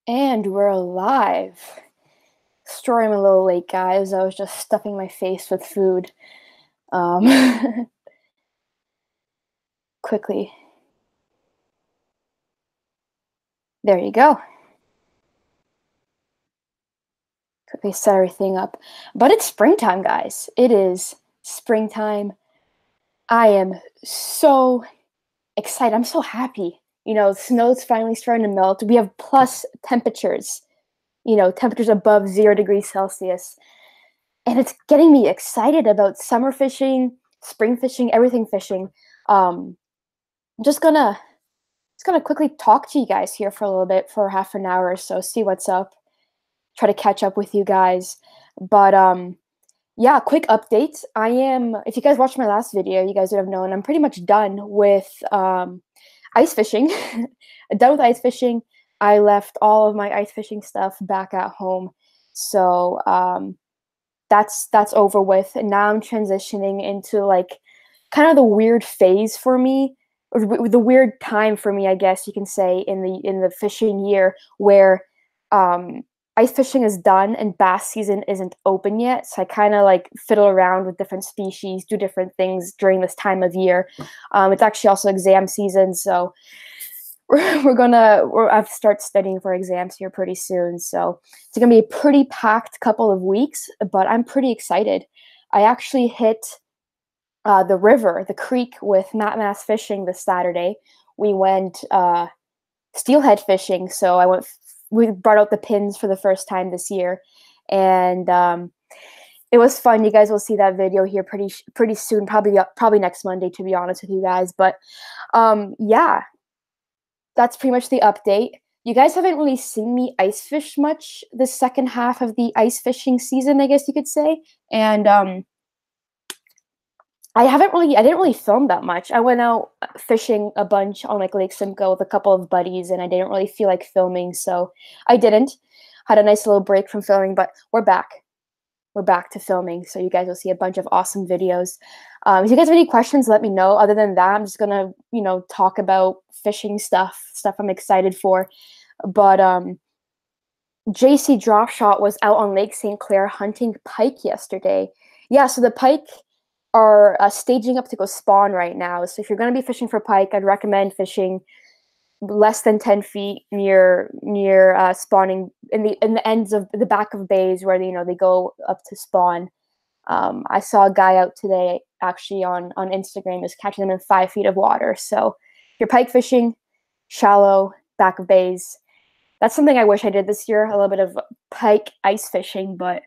And we're live. Story I'm a little late, guys. I was just stuffing my face with food. Um, quickly. There you go. Quickly set everything up. But it's springtime, guys. It is springtime. I am so excited. I'm so happy. The snow's finally starting to melt. We have plus temperatures, temperatures above 0 degrees Celsius. And it's getting me excited about summer fishing, spring fishing, everything fishing. Um, I'm just gonna quickly talk to you guys here for a little bit for half an hour or so, see what's up, try to catch up with you guys. But yeah, quick update. If you guys watched my last video, you guys would have known I'm pretty much done with ice fishing. Done with ice fishing. I left all of my ice fishing stuff back at home, so that's over with. And now I'm transitioning into like kind of the weird phase for me, or the weird time for me, I guess you can say, in the fishing year where um, ice fishing is done and bass season isn't open yet. So I kind of like fiddle around with different species, do different things during this time of year. It's actually also exam season, so I've start studying for exams here pretty soon, so it's gonna be a pretty packed couple of weeks, but I'm pretty excited. I actually hit the creek with Matt Mass Fishing this Saturday. We went steelhead fishing, so we brought out the pins for the first time this year, and it was fun. You guys will see that video here pretty soon, probably next Monday, to be honest with you guys. But yeah, that's pretty much the update. You guys haven't really seen me ice fish much the second half of the ice fishing season, I guess you could say. And I didn't really film that much. I went out fishing a bunch on like Lake Simcoe with a couple of buddies, and I didn't really feel like filming, so I didn't. Had a nice little break from filming, but we're back. We're back to filming, so you guys will see a bunch of awesome videos. If you guys have any questions, let me know. Other than that, I'm just gonna, talk about fishing stuff I'm excited for. But JC Dropshot was out on Lake St. Clair hunting pike yesterday. Yeah, so the pike are staging up to go spawn right now. So if you're going to be fishing for pike, I'd recommend fishing less than 10 feet near spawning in the ends of the back of bays where they go up to spawn. I saw a guy out today actually on Instagram is catching them in 5 feet of water. So if you're pike fishing, shallow, back of bays. That's something I wish I did this year, a little bit of pike ice fishing, but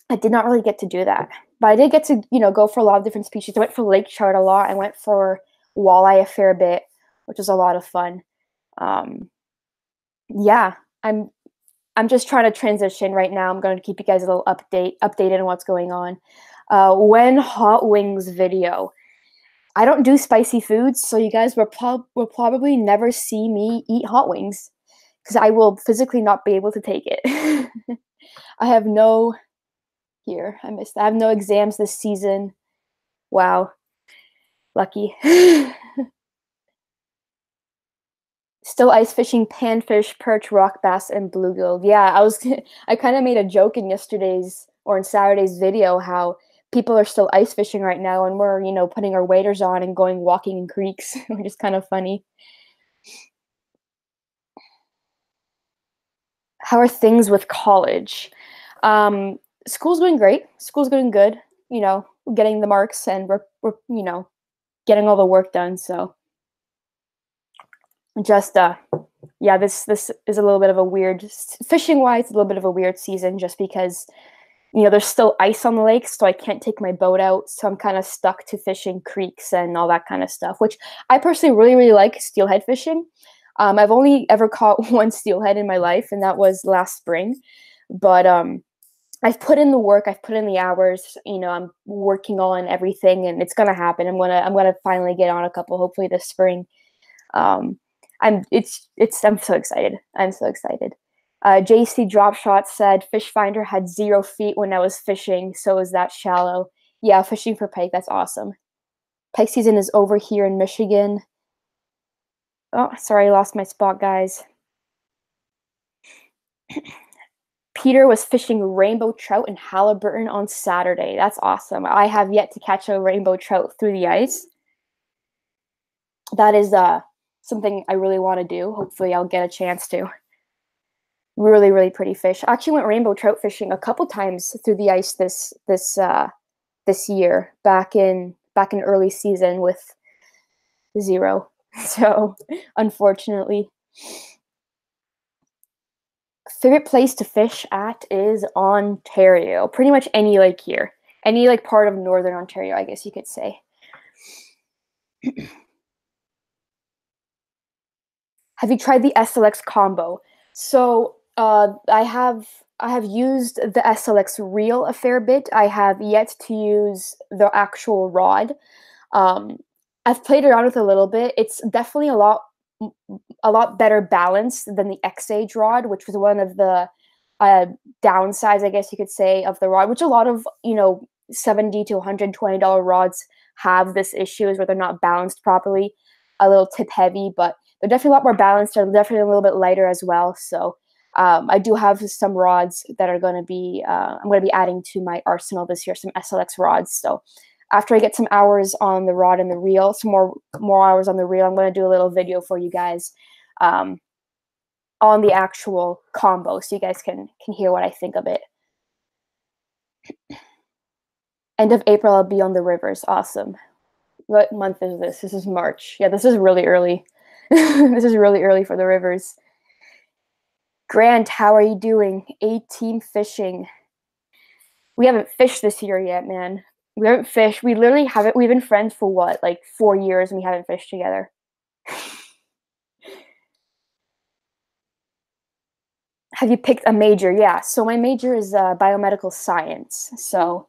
I did not really get to do that. But I did get to, go for a lot of different species. I went for lake trout a lot. I went for walleye a fair bit, which was a lot of fun. Yeah, I'm just trying to transition right now. I'm going to keep you guys a little updated on what's going on. When hot wings video. I don't do spicy foods, so you guys will probably never see me eat hot wings because I will physically not be able to take it. I have no here. I missed that. I have no exams this season. Wow. Lucky. Still ice fishing panfish, perch, rock bass, and bluegill. Yeah, I kind of made a joke in yesterday's or in Saturday's video how people are still ice fishing right now and we're, putting our waders on and going walking in creeks, which is kind of funny. How are things with college? School's going great. School's going good. We're getting the marks and we're getting all the work done. So just yeah, this is a little bit of a weird fishing wise, a little bit of a weird season just because there's still ice on the lake, so I can't take my boat out. So I'm kind of stuck to fishing creeks and all that kind of stuff, which I personally really, really like steelhead fishing. I've only ever caught one steelhead in my life, and that was last spring. But I've put in the work, I've put in the hours. I'm working on everything, and it's gonna happen. I'm gonna finally get on a couple, hopefully this spring. I'm so excited. I'm so excited. JC Dropshot said fish finder had 0 feet when I was fishing, so is that shallow? Yeah, fishing for pike, that's awesome. Pike season is over here in Michigan. Oh, sorry, I lost my spot, guys. Peter was fishing rainbow trout and Halliburton on Saturday. That's awesome. I have yet to catch a rainbow trout through the ice. That is something I really want to do. Hopefully I'll get a chance to. Really, really pretty fish. I actually went rainbow trout fishing a couple times through the ice this year, back in early season with zero. So unfortunately. Favorite place to fish at is Ontario. Pretty much any lake here. Any like part of northern Ontario, I guess you could say. Have you tried the SLX combo? So I have used the SLX reel a fair bit. I have yet to use the actual rod. I've played around with it a little bit. It's definitely a lot better balanced than the X-Age rod, which was one of the downsides, I guess you could say, of the rod, which a lot of, $70 to $120 rods have this issue, is where they're not balanced properly, a little tip heavy, but they're definitely a lot more balanced. They're definitely a little bit lighter as well. So I do have some rods that are going to be, I'm going to be adding to my arsenal this year, some SLX rods. So after I get some hours on the rod and the reel, some more hours on the reel, I'm going to do a little video for you guys on the actual combo, so you guys can hear what I think of it. End of April, I'll be on the rivers. Awesome. What month is this? This is March. Yeah, this is really early. This is really early for the rivers. Grant, how are you doing? A-team fishing. We haven't fished this year yet, man. We haven't fished. We literally haven't. We've been friends for what, like 4 years, and we haven't fished together. Have you picked a major? Yeah. So my major is biomedical science. So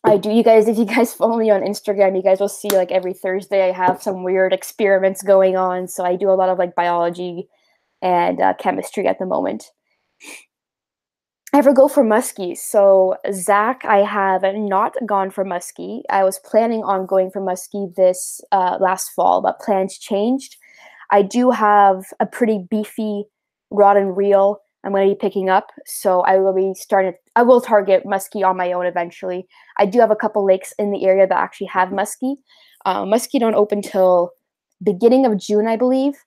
I do. If you guys follow me on Instagram, you guys will see like every Thursday I have some weird experiments going on. So I do a lot of like biology and chemistry at the moment. Ever go for muskie? So Zach, I have not gone for muskie. I was planning on going for muskie this last fall, but plans changed. I do have a pretty beefy rod and reel I'm going to be picking up, so I will target muskie on my own eventually. I do have a couple lakes in the area that actually have muskie. Muskie don't open till beginning of June, I believe,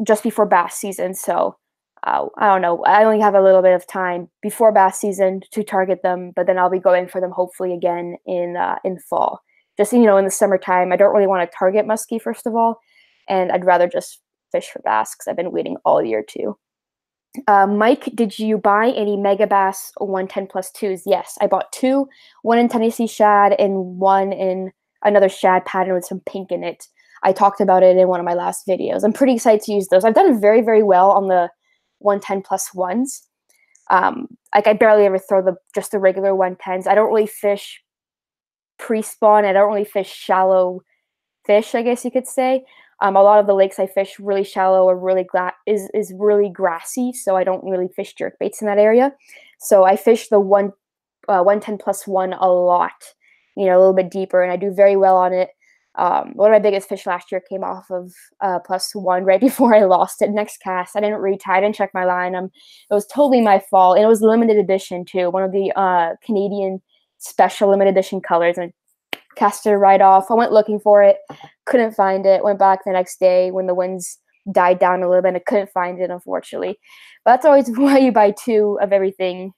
just before bass season. So I don't know. I only have a little bit of time before bass season to target them, but then I'll be going for them hopefully again in fall. Just in the summertime, I don't really want to target muskie first of all, and I'd rather just fish for bass because I've been waiting all year too. Mike, did you buy any Megabass 110 plus 2s? Yes, I bought 2, one in Tennessee shad and one in another shad pattern with some pink in it. I talked about it in one of my last videos. I'm pretty excited to use those. I've done very, very well on the 110 plus 1s. Like I barely ever throw just the regular 110s. I don't really fish pre-spawn. I don't really fish shallow fish, I guess you could say. A lot of the lakes I fish really shallow or really is really grassy, so I don't really fish jerkbaits in that area. So I fish the 110 plus 1 a lot, a little bit deeper, and I do very well on it. One of my biggest fish last year came off of plus 1 right before I lost it. Next cast, I didn't retie, I didn't check my line. It was totally my fault, and it was limited edition too, one of the Canadian special limited edition colors, and cast it right off. I went looking for it, couldn't find it, went back the next day when the winds died down a little bit, and I couldn't find it, unfortunately. But that's always why you buy 2 of everything,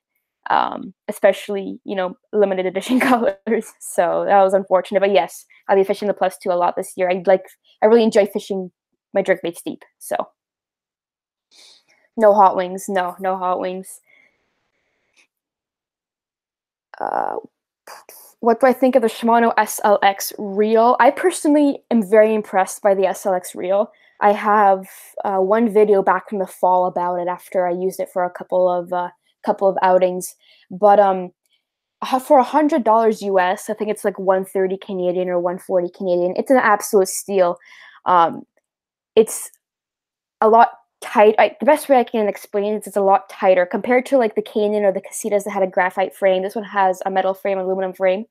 especially, limited edition colors. So that was unfortunate. But yes, I'll be fishing the plus 2 a lot this year. I really enjoy fishing my jerkbaits deep. So no hot wings. No hot wings. What do I think of the Shimano SLX reel? I personally am very impressed by the SLX reel. I have one video back from the fall about it after I used it for a couple of outings. But for $100 US, I think it's like 130 Canadian or 140 Canadian. It's an absolute steal. It's a lot tight. The best way I can explain it is it's a lot tighter compared to like the Canyon or the Casitas that had a graphite frame. This one has a metal frame, aluminum frame.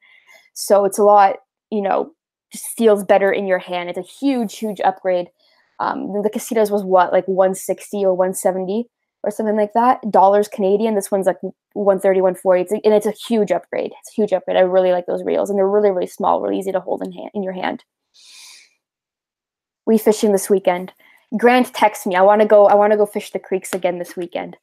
So it's a lot, just feels better in your hand. It's a huge, huge upgrade. The casitas was what, like 160 or 170 or something like that. Dollars Canadian. This one's like 130, 140. And it's a huge upgrade. It's a huge upgrade. I really like those reels, and they're really, really small, really easy to hold in your hand. We fishing this weekend. Grant texts me. I want to go fish the creeks again this weekend.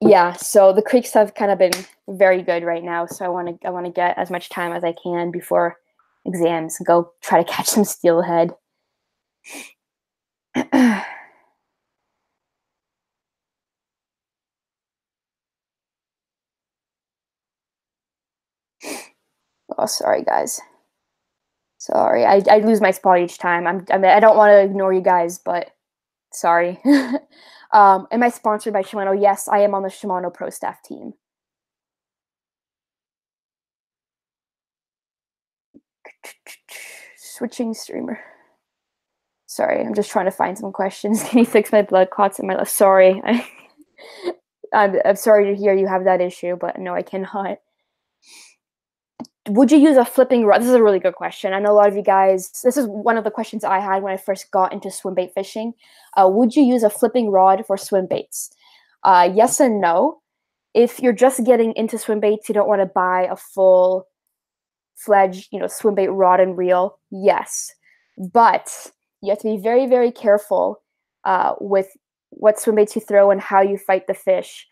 Yeah, so the creeks have kind of been very good right now. So I want to get as much time as I can before exams and go try to catch some steelhead. Oh, sorry guys. Sorry, I lose my spot each time. I don't want to ignore you guys, but sorry. Am I sponsored by Shimano? Yes, I am on the Shimano Pro Staff team. Switching streamer. Sorry, I'm just trying to find some questions. Can you fix my blood clots in my left? Sorry. I'm sorry to hear you have that issue, but no, I cannot. Would you use a flipping rod? This is a really good question. I know a lot of you guys, this is one of the questions I had when I first got into swim bait fishing. Would you use a flipping rod for swim baits? Yes and no. If you're just getting into swim baits, you don't want to buy a full-fledged, swim bait rod and reel. Yes, but you have to be very, very careful with what swim baits you throw and how you fight the fish.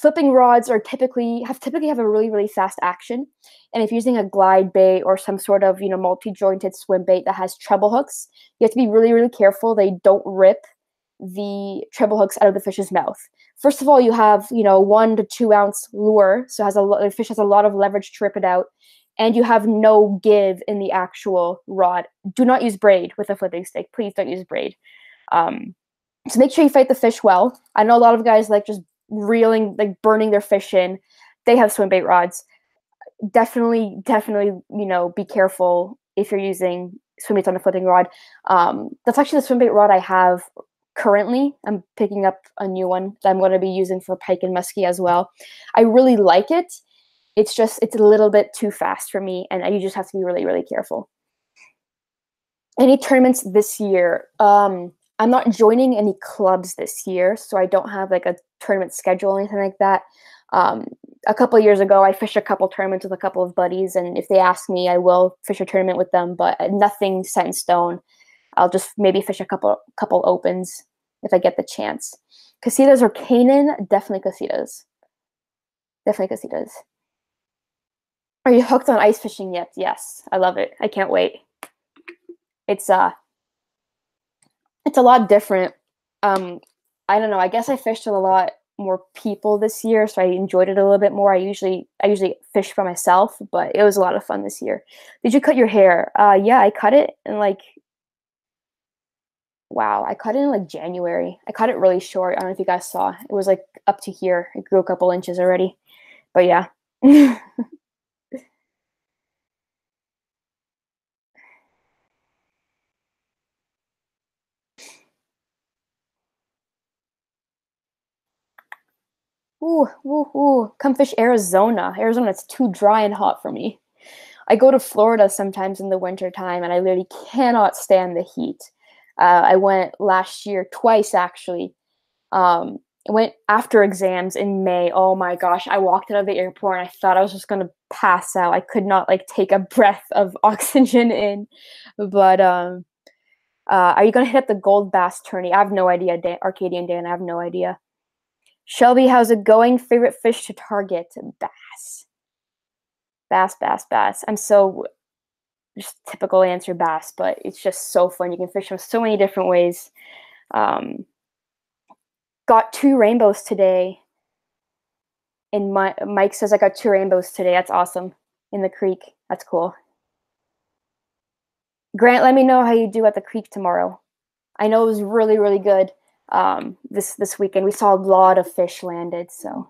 Flipping rods typically have a really, really fast action. And if you're using a glide bait or some sort of, multi-jointed swim bait that has treble hooks, you have to be really, really careful they don't rip the treble hooks out of the fish's mouth. First of all, you have, 1 to 2 ounce lure. So the fish has a lot of leverage to rip it out. And you have no give in the actual rod. Do not use braid with a flipping stick. Please don't use braid. So make sure you fight the fish well. I know a lot of guys like just reeling, like burning their fish in. They have swim bait rods. Definitely, be careful if you're using swim baits on a flipping rod. That's actually the swim bait rod I have currently. I'm picking up a new one that I'm going to be using for pike and muskie as well. I really like it. It's a little bit too fast for me, and you just have to be really, really careful. Any tournaments this year? I'm not joining any clubs this year, so I don't have like a tournament schedule or anything like that. A couple of years ago, I fished a couple tournaments with a couple of buddies, and if they ask me, I will fish a tournament with them, but nothing set in stone. I'll just maybe fish a couple opens if I get the chance. Casitas or Canaan? Definitely casitas. Definitely casitas. Are you hooked on ice fishing yet? Yes, I love it. I can't wait. It's a lot different. I don't know. I guess I fished with a lot more people this year, so I enjoyed it a little bit more. I usually fish by myself, but it was a lot of fun this year. Did you cut your hair? Yeah, I cut it in I cut it in January. I cut it really short. I don't know if you guys saw. It was up to here. It grew a couple inches already. But yeah. Ooh. Come fish Arizona. Arizona, it's too dry and hot for me. I go to Florida sometimes in the winter time, and I literally cannot stand the heat. I went last year twice, actually. I went after exams in May. Oh my gosh, I walked out of the airport and I thought I was just gonna pass out. I could not take a breath of oxygen in. But are you gonna hit up the Gold Bass tourney? I have no idea, Arcadian Dan. I have no idea. Shelby, how's it going? Favorite fish to target? Bass. Bass. I'm so just typical answer, bass, but it's just so fun. You can fish them so many different ways. Got 2 rainbows today. And Mike says I got 2 rainbows today. That's awesome. In the creek. That's cool. Grant, let me know how you do at the creek tomorrow. I know it was really, really good this weekend. We saw a lot of fish landed, so.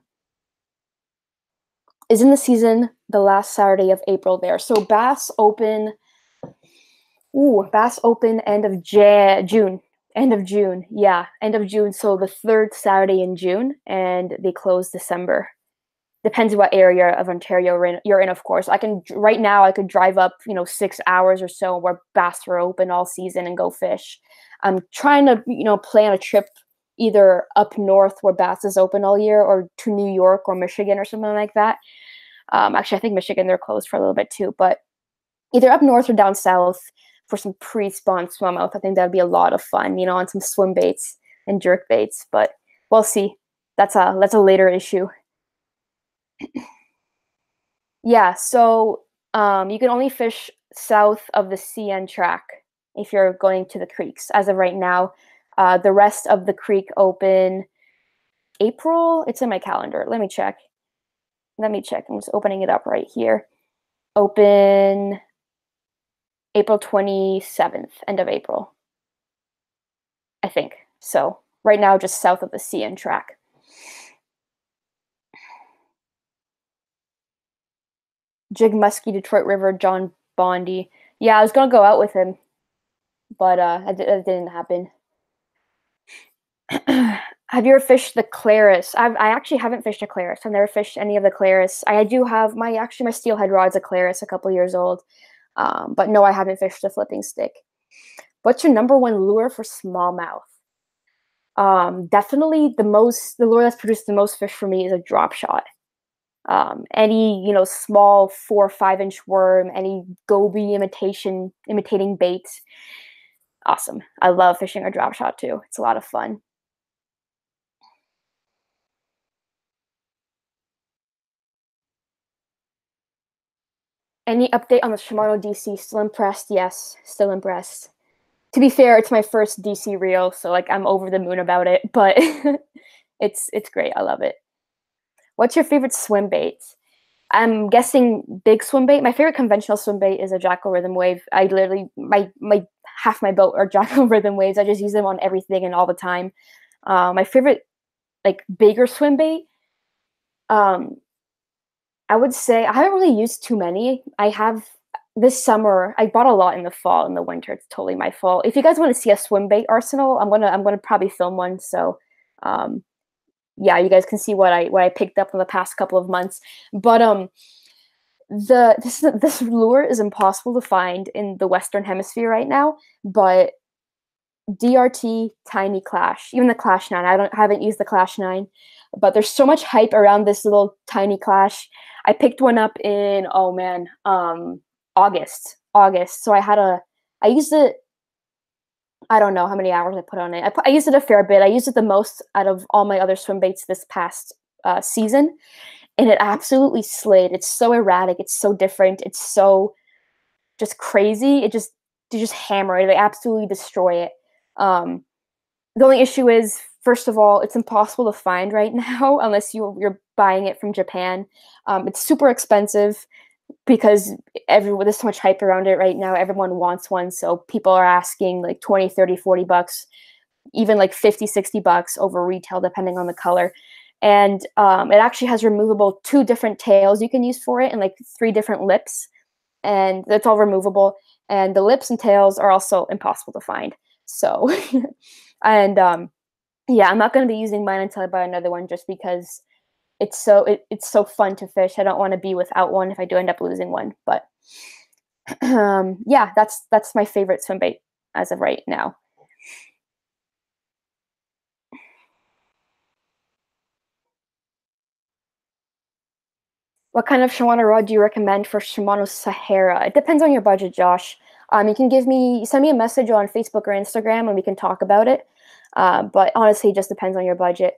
Is in the season the last Saturday of April there. So Bass Open end of June. End of June. Yeah, end of June. So the 3rd Saturday in June, and they close December. Depends what area of Ontario you're in, of course. Right now I could drive up, 6 hours or so where bass are open all season and go fish. I'm trying to, plan a trip either up north where bass is open all year, or to New York or Michigan or something like that. Actually, I think Michigan, they're closed for a little bit too, but either up north or down south for some pre-spawn smallmouth. I think that'd be a lot of fun, on some swim baits and jerk baits, but we'll see. That's a later issue. Yeah, so you can only fish south of the CN track if you're going to the creeks. As of right now, the rest of the creek open April. It's in my calendar. Let me check. I'm just opening it up right here. Open April 27th, end of April, I think. So right now, just south of the CN track. Jig Muskie, Detroit River, John Bondi. Yeah, I was gonna go out with him, but that didn't happen. Have you ever fished the Claris? I actually haven't fished a Claris. I've never fished any of the Claris. I do have my steelhead rod's a Claris, a couple years old. But no, I haven't fished a flipping stick. What's your number one lure for smallmouth? Definitely the lure that's produced the most fish for me is a drop shot. Any small 4 or 5 inch worm, any goby imitating bait. Awesome. I love fishing a drop shot too. It's a lot of fun. Any update on the Shimano DC? Still impressed? Yes, still impressed. To be fair, it's my first DC reel, so like I'm over the moon about it, but it's great. I love it. What's your favorite swim bait? I'm guessing big swim bait. My favorite conventional swim bait is a Jackal Rhythm Wave. I literally my half my boat are Jackal Rhythm Waves. I just use them on everything and all the time. My favorite like bigger swim bait. I would say I haven't really used too many. I have this summer. I bought a lot in the fall and the winter. It's totally my fault. If you guys want to see a swim bait arsenal, I'm gonna probably film one. So, yeah, you guys can see what I picked up in the past couple of months. But this lure is impossible to find in the Western Hemisphere right now. But DRT Tiny Clash, even the Clash 9. I haven't used the Clash 9, but there's so much hype around this little Tiny Clash. I picked one up in August. So I used it. I don't know how many hours I put on it. I used it a fair bit. I used it the most out of all my other swim baits this past season, and it absolutely slayed. It's so erratic. It's so different. It's so just crazy. You just hammer it. They absolutely destroy it. The only issue is, first of all, it's impossible to find right now unless you're buying it from Japan. It's super expensive because there's so much hype around it right now. Everyone wants one, so people are asking like 20, 30, 40 bucks, even like 50, 60 bucks over retail, depending on the color. And it actually has removable 2 different tails you can use for it and like 3 different lips, and that's all removable. And the lips and tails are also impossible to find. So, and yeah, I'm not going to be using mine until I buy another one, just because it's so fun to fish. I don't want to be without one if I do end up losing one. But yeah, that's my favorite swim bait as of right now. What kind of Shimano rod do you recommend for Shimano Sahara? It depends on your budget, Josh. You can send me a message on Facebook or Instagram, and we can talk about it. But honestly, it just depends on your budget.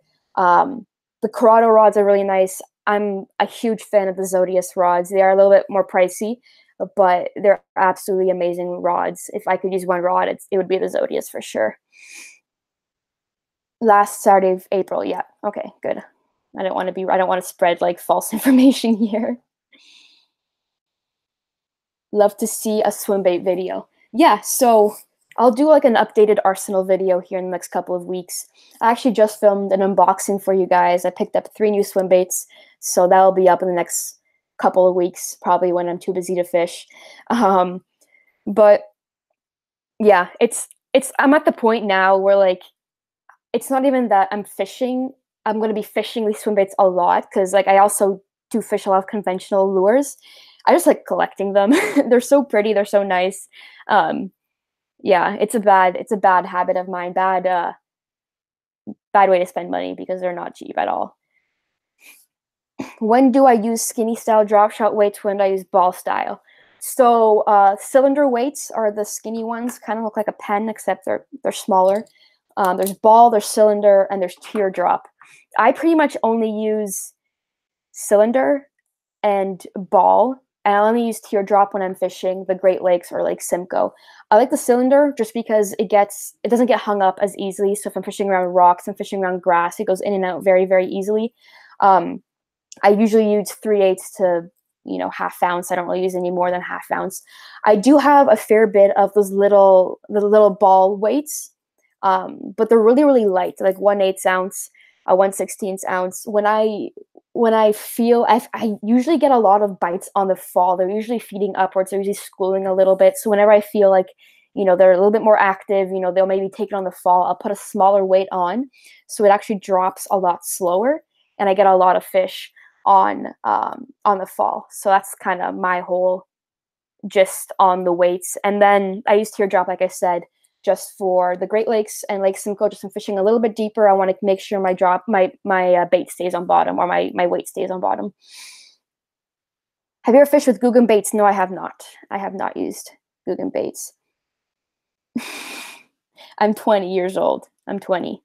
The Corrado rods are really nice. I'm a huge fan of the Zodius rods. They are a little bit more pricey, but they're absolutely amazing rods. If I could use one rod, it would be the Zodius for sure. Last Saturday of April, yeah. Okay, good. I don't want to spread like false information here. Love to see a swim bait video. Yeah, so I'll do like an updated arsenal video here in the next couple of weeks. I actually just filmed an unboxing for you guys. I picked up 3 new swim baits, so that'll be up in the next couple of weeks, probably when I'm too busy to fish. But yeah, I'm at the point now where like it's not even that I'm fishing. I'm going to be fishing these swim baits a lot because like I also to fish a lot of conventional lures. I just like collecting them. They're so pretty. They're so nice. Yeah, it's a bad habit of mine. Bad way to spend money because they're not cheap at all. When do I use skinny style drop shot weights? When do I use ball style? So cylinder weights are the skinny ones. Kind of look like a pen, except they're smaller. There's ball, there's cylinder, and there's teardrop. I pretty much only use cylinder and ball, and I only use teardrop when I'm fishing the Great Lakes or Lake Simcoe. I like the cylinder just because it doesn't get hung up as easily. So if I'm fishing around rocks and fishing around grass, it goes in and out very, very easily. I usually use 3/8 to half ounce. I don't really use any more than half ounce. I do have a fair bit of those the little ball weights, but they're really, really light, like 1/8 ounce, 1/16 ounce. When I feel I usually get a lot of bites on the fall. They're usually feeding upwards. They're usually schooling a little bit. So whenever I feel like they're a little bit more active, they'll maybe take it on the fall. I'll put a smaller weight on, so it actually drops a lot slower, and I get a lot of fish on the fall. So that's kind of my whole gist on the weights. And then I use teardrop, like I said, just for the Great Lakes and Lake Simcoe. Just I'm fishing a little bit deeper. I want to make sure my bait stays on bottom, or my weight stays on bottom. Have you ever fished with Googan baits? No, I have not. I have not used Googan baits. I'm 20 years old. I'm 20.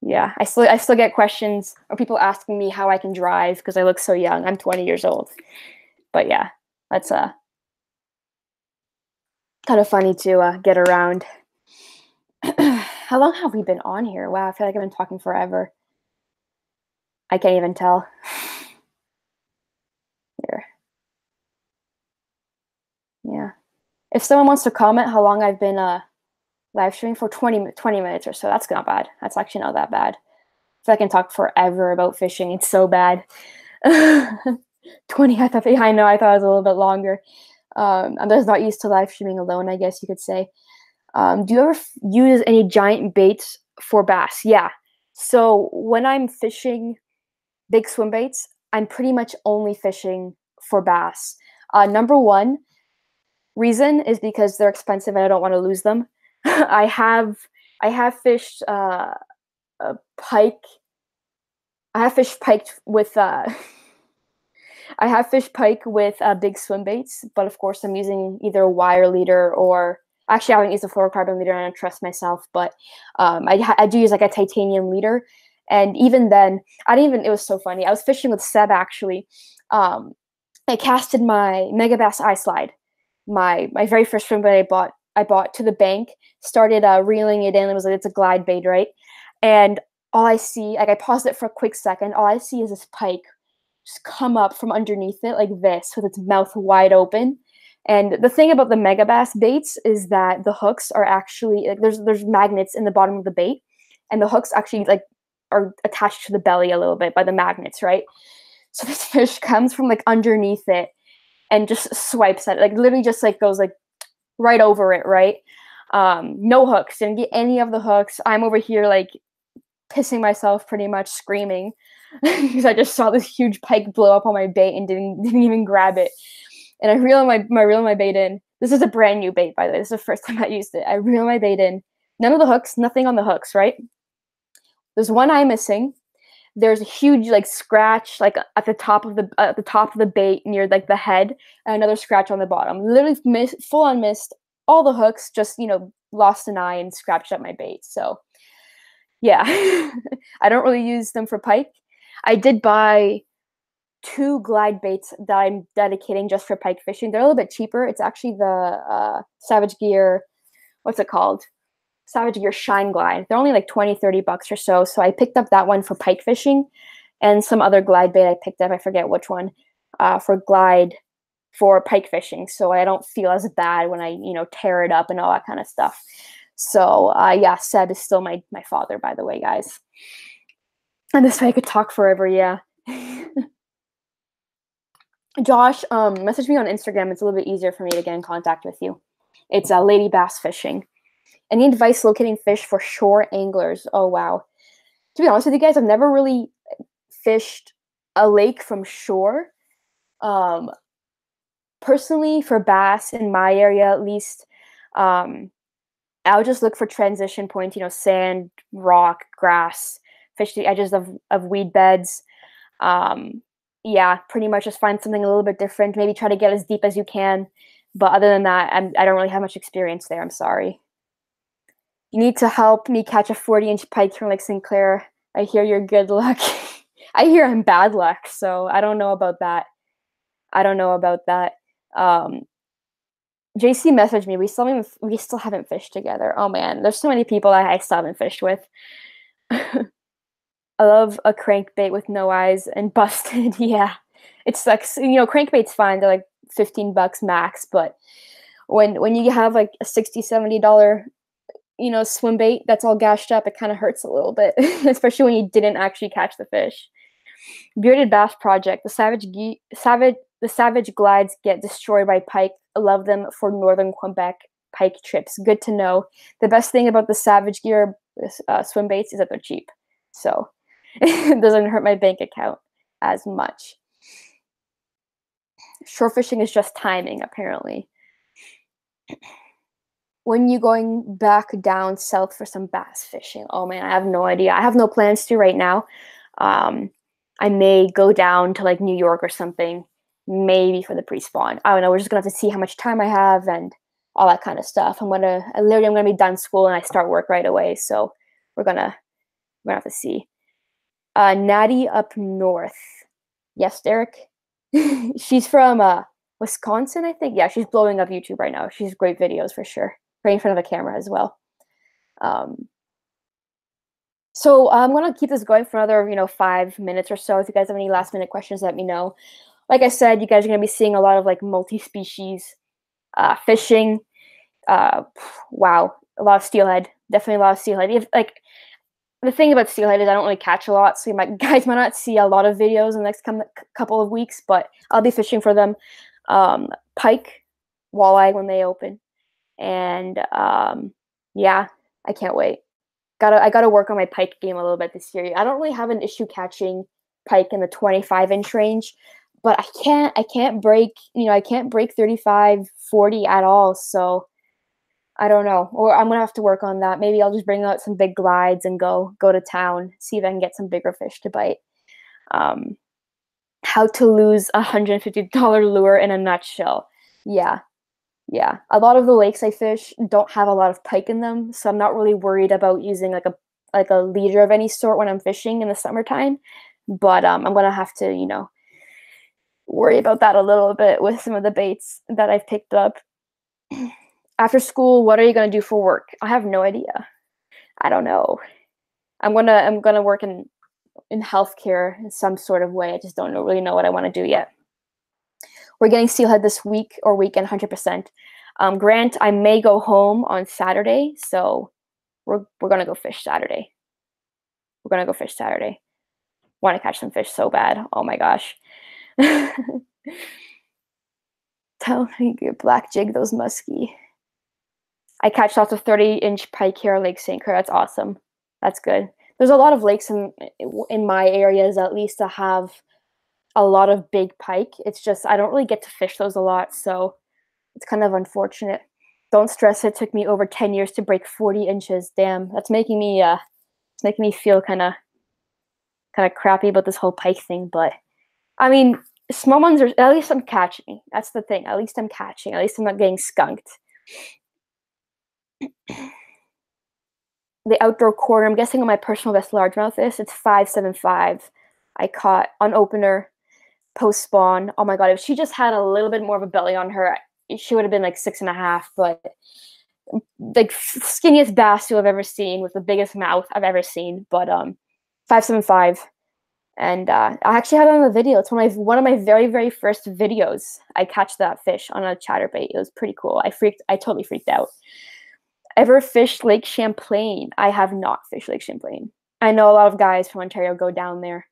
Yeah, I still get questions or people asking me how I can drive because I look so young. I'm 20 years old. But yeah, that's kind of funny to get around. How long have we been on here? Wow, I feel like I've been talking forever. I can't even tell. Here. Yeah. If someone wants to comment how long I've been live streaming for, 20 minutes or so, that's not bad. That's actually not that bad. If I can talk forever about fishing, it's so bad. 20, I know, I thought it was a little bit longer. I'm just not used to live streaming alone, I guess you could say. Do you ever use any giant baits for bass? Yeah. So when I'm fishing big swim baits, I'm pretty much only fishing for bass. Number one reason is because they're expensive and I don't want to lose them. I have fished a pike. I have fished pike with I have fished pike with big swim baits, but of course I'm using either a wire leader or actually I haven't used a fluorocarbon leader and I don't trust myself, but I do use like a titanium leader. And even then, it was so funny. I was fishing with Seb actually. I casted my Megabass eye slide, my very first swim bait I bought to the bank, started reeling it in. It was like, it's a glide bait, right? And all I see, like I paused it for a quick second, all I see is this pike just come up from underneath it like this with its mouth wide open. And the thing about the Megabass baits is that the hooks are actually like there's magnets in the bottom of the bait, and the hooks actually like are attached to the belly a little bit by the magnets, right? So this fish comes from like underneath it and just swipes at it, like literally just like goes like right over it, right? No hooks, didn't get any of the hooks. I'm over here like pissing myself, pretty much screaming because I just saw this huge pike blow up on my bait and didn't even grab it. And I reel my bait in. This is a brand new bait, by the way. This is the first time I used it. I reel my bait in. None of the hooks, nothing on the hooks, right? There's one eye missing. There's a huge like scratch like at the top of the bait near like the head, and another scratch on the bottom. Literally full on missed all the hooks. Just lost an eye and scratched up my bait. So yeah, I don't really use them for pike. I did buy 2 glide baits that I'm dedicating just for pike fishing. They're a little bit cheaper. It's actually the Savage Gear, what's it called? Savage Gear Shine Glide. They're only like 20, 30 bucks or so. So I picked up that one for pike fishing, and some other glide bait I picked up, I forget which one, for pike fishing. So I don't feel as bad when I, tear it up and all that kind of stuff. So yeah, Seb is still my father, by the way, guys. And this way I could talk forever, yeah. Josh, message me on Instagram. It's a little bit easier for me to get in contact with you. It's Ladybass Fishing. Any advice locating fish for shore anglers? Oh, wow. To be honest with you guys, I've never really fished a lake from shore. Um, Personally, for bass in my area at least, um, I'll just look for transition points, sand, rock, grass, fish the edges of weed beds. Um, yeah, pretty much just find something a little bit different. Maybe try to get as deep as you can. But other than that, I don't really have much experience there. I'm sorry. You need to help me catch a 40-inch pike from Lake St. Clair. I hear you're good luck. I hear I'm bad luck, so I don't know about that. I don't know about that. Um, JC messaged me. We still haven't fished together. Oh man, there's so many people I still haven't fished with. I love a crankbait with no eyes and busted. Yeah, it sucks. Crankbait's fine. They're like $15 max, but when you have like a $60-$70 swim bait that's all gashed up, it kind of hurts a little bit, especially when you didn't actually catch the fish. Bearded Bass Project. The savage glides get destroyed by pike. I love them for northern Quebec pike trips. Good to know. The best thing about the Savage Gear swim baits is that they're cheap, so it doesn't hurt my bank account as much. Shore fishing is just timing, apparently. When you going back down south for some bass fishing? Oh man, I have no idea. I have no plans to right now. I may go down to like New York or something, maybe for the pre-spawn. I don't know. We're just gonna have to see how much time I have and all that kind of stuff. I'm gonna be done school and I start work right away. So we're gonna have to see. Natty up north. Yes, Derek. She's from Wisconsin, I think. Yeah, she's blowing up YouTube right now. She's great videos for sure. Right in front of a camera as well. So I'm gonna keep this going for another, 5 minutes or so. If you guys have any last minute questions, let me know. Like I said, you guys are gonna be seeing a lot of like multi-species fishing. Wow, a lot of steelhead. Definitely a lot of steelhead. Like the thing about steelhead is I don't really catch a lot, so guys might not see a lot of videos in the next couple of weeks. But I'll be fishing for them. Pike, walleye when they open, and yeah, I can't wait. I gotta work on my pike game a little bit this year. I don't really have an issue catching pike in the 25-inch range, but I can't break 35, 40 at all. So I don't know. Or I'm gonna have to work on that. Maybe I'll just bring out some big glides and go to town, see if I can get some bigger fish to bite. How to lose $150 lure in a nutshell. Yeah. Yeah, a lot of the lakes I fish don't have a lot of pike in them, so I'm not really worried about using like a leader of any sort when I'm fishing in the summertime. But I'm gonna have to, worry about that a little bit with some of the baits that I've picked up. After school, what are you gonna do for work? I have no idea. I don't know. I'm gonna work in healthcare in some sort of way. I just don't really know what I want to do yet. We're getting steelhead this week or weekend, 100%. Grant, I may go home on Saturday, so we're gonna go fish Saturday. We're gonna go fish Saturday. Want to catch some fish so bad. Oh my gosh. Tell me, black jig those muskie. I catch lots of 30-inch pike here on Lake St. Clair. That's awesome. That's good. There's a lot of lakes in my areas, at least, to have a lot of big pike. It's just I don't really get to fish those a lot, so it's kind of unfortunate. Don't stress. It took me over 10 years to break 40 inches. Damn, that's making me feel kind of crappy about this whole pike thing. But I mean, small ones are at least I'm catching. That's the thing. At least I'm catching. At least I'm not getting skunked. The outdoor quarter. I'm guessing on my personal best largemouth it's 5.75. I caught on opener. Post spawn. Oh my god, if she just had a little bit more of a belly on her, she would have been like 6.5. But like skinniest bass you have ever seen with the biggest mouth I've ever seen. But 5.75, and I actually have it on the video. It's one of my very very first videos. I catch that fish on a chatterbait. It was pretty cool. I totally freaked out. Ever fished Lake Champlain? I have not fished Lake Champlain. I know a lot of guys from Ontario go down there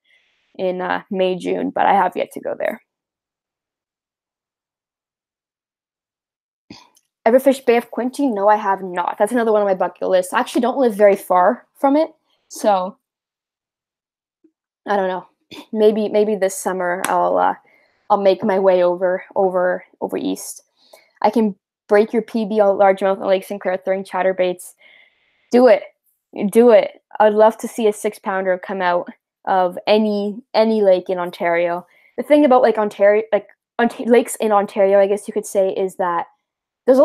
in May, June, but I have yet to go there. Ever fished Bay of Quinte? No, I have not. That's another one on my bucket list. I actually don't live very far from it, so I don't know. maybe this summer I'll make my way over east. I can break your PB on largemouth on Lake St. Clair throwing chatterbaits. Do it. Do it. I'd love to see a 6-pounder come out of any lake in Ontario. The thing about like Ontario, like lakes in Ontario, I guess you could say, is that there's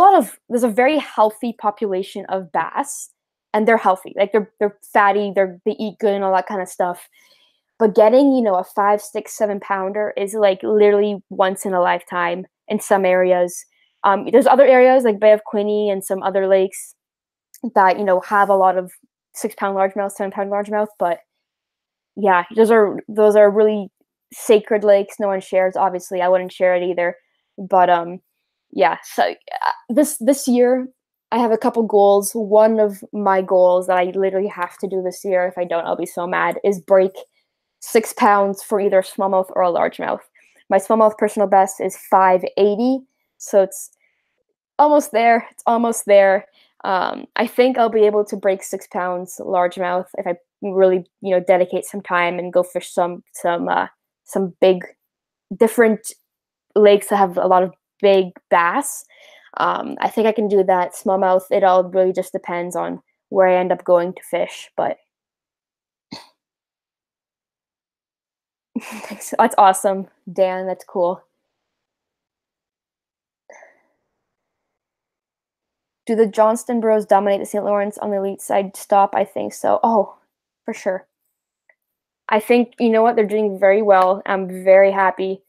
a very healthy population of bass, and they're healthy. Like they're fatty, they eat good and all that kind of stuff. But getting, a 5, 6, 7-pounder is like literally once in a lifetime in some areas. There's other areas like Bay of Quinte and some other lakes that, have a lot of 6-pound largemouth, 7-pound largemouth. But yeah, those are really sacred lakes. No one shares. Obviously, I wouldn't share it either. But yeah. So this year, I have a couple goals. One of my goals that I literally have to do this year, if I don't, I'll be so mad, is break 6 pounds for either a smallmouth or a largemouth. My smallmouth personal best is 580, so it's almost there. It's almost there. I think I'll be able to break 6 pounds largemouth if I really, dedicate some time and go fish some big, different lakes that have a lot of big bass. I think I can do that. Smallmouth, it all really just depends on where I end up going to fish, but that's awesome, Dan. That's cool. Do the Johnston Bros dominate the St. Lawrence on the elite side stop? I think so. Oh, for sure. I think, you know what, they're doing very well. I'm very happy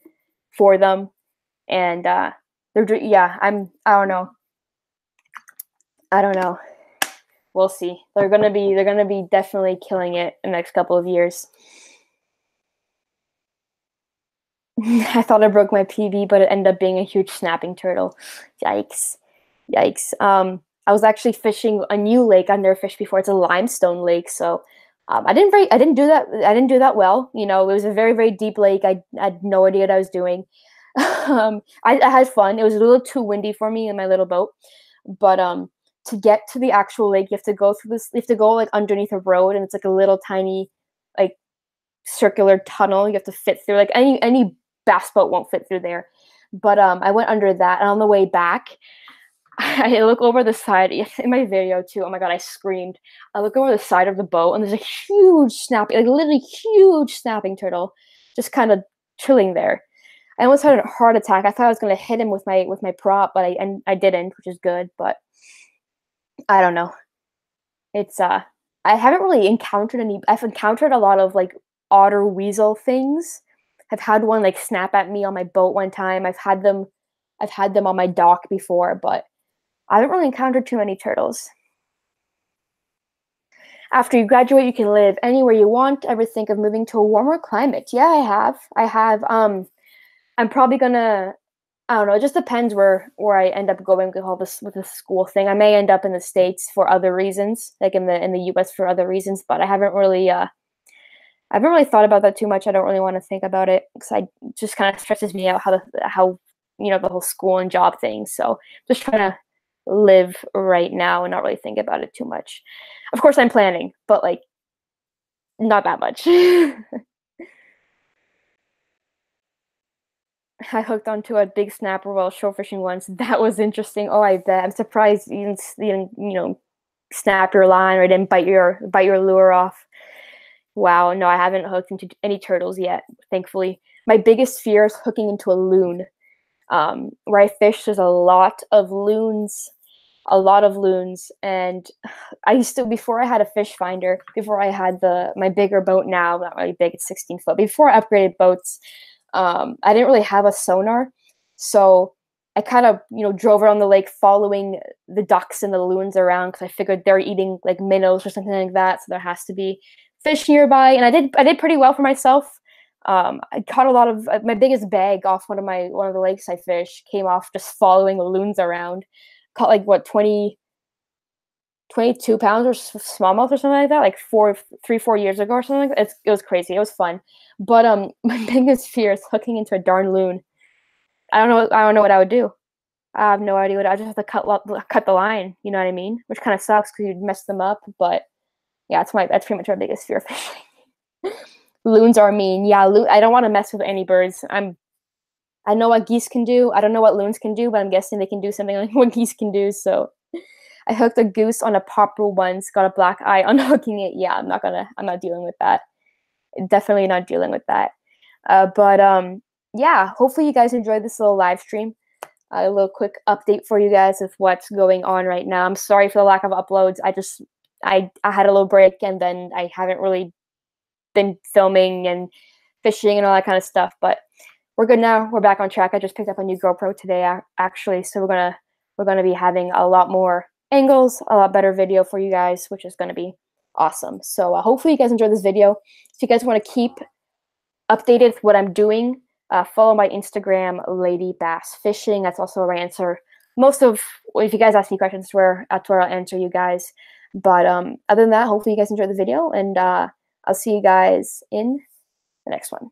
for them, and yeah. I don't know. I don't know. We'll see. They're gonna be definitely killing it in the next couple of years. I thought I broke my PB, but it ended up being a huge snapping turtle. Yikes. Yikes. I was actually fishing a new lake I've never fished before. It's a limestone lake, so I didn't do that well. It was a very, very deep lake. I had no idea what I was doing. I had fun. It was a little too windy for me in my little boat, but to get to the actual lake, you have to go through this. You have to go like underneath a road, and it's like a little tiny, like circular tunnel. You have to fit through. Like any bass boat won't fit through there. But I went under that, and on the way back, I look over the side in my video too. Oh my god, I screamed. I look over the side of the boat, and there's a huge snapping, like literally huge snapping turtle, just kind of chilling there. I almost had a heart attack. I thought I was gonna hit him with my prop, but I didn't, which is good. But I don't know. It's I haven't really encountered any. I've encountered a lot of like otter weasel things. I've had one like snap at me on my boat one time. I've had them on my dock before, but I haven't really encountered too many turtles. After you graduate, you can live anywhere you want. Ever think of moving to a warmer climate? Yeah, I have. I have. I'm probably gonna. I don't know. It just depends where I end up going with all this with the school thing. I may end up in the States for other reasons, like in the U.S. for other reasons. But I haven't really thought about that too much. I don't really want to think about it because I just kind of stresses me out how the whole school and job thing. So just trying to live right now and not really think about it too much. Of course, I'm planning, but like not that much. I hooked onto a big snapper while shore fishing once. That was interesting. Oh, I bet. I'm surprised you didn't snap your line or didn't bite your lure off. Wow, no, I haven't hooked into any turtles yet, thankfully. My biggest fear is hooking into a loon. Where I fish, there's a lot of loons, and I used to, before I had a fish finder, before I had my bigger boat now, not really big, it's 16 foot. Before I upgraded boats, I didn't really have a sonar, so I kind of drove around the lake following the ducks and the loons around because I figured they're eating like minnows or something like that, so there has to be fish nearby, and I did pretty well for myself. I caught a lot of my biggest bag off one of the lakes I fish came off just following the loons around. Caught like what 22 pounds or smallmouth or something like that, like 4 years ago or something like that. It was crazy. It was fun, but my biggest fear is hooking into a darn loon. I don't know what I would do. I have no idea what I just have to cut the line. You know what I mean? Which kind of sucks because you'd mess them up. But yeah, that's pretty much my biggest fear of fishing. Loons are mean. Yeah, I don't want to mess with any birds. I know what geese can do. I don't know what loons can do, but I'm guessing they can do something like what geese can do. So I hooked a goose on a popper once, got a black eye unhooking it. Yeah, I'm not dealing with that. Definitely not dealing with that. But yeah, hopefully you guys enjoyed this little live stream. A little quick update for you guys of what's going on right now. I'm sorry for the lack of uploads. I had a little break, and then I haven't really been filming and fishing and all that kind of stuff, but we're good now. We're back on track. I just picked up a new GoPro today, actually, so we're gonna be having a lot more angles, a lot better video for you guys, which is gonna be awesome. So hopefully you guys enjoyed this video. If you guys want to keep updated with what I'm doing, follow my Instagram, Ladybass Fishing. That's also where I answer most of. If you guys ask me questions, that's where I'll answer you guys. But other than that, hopefully you guys enjoyed the video, and I'll see you guys in the next one.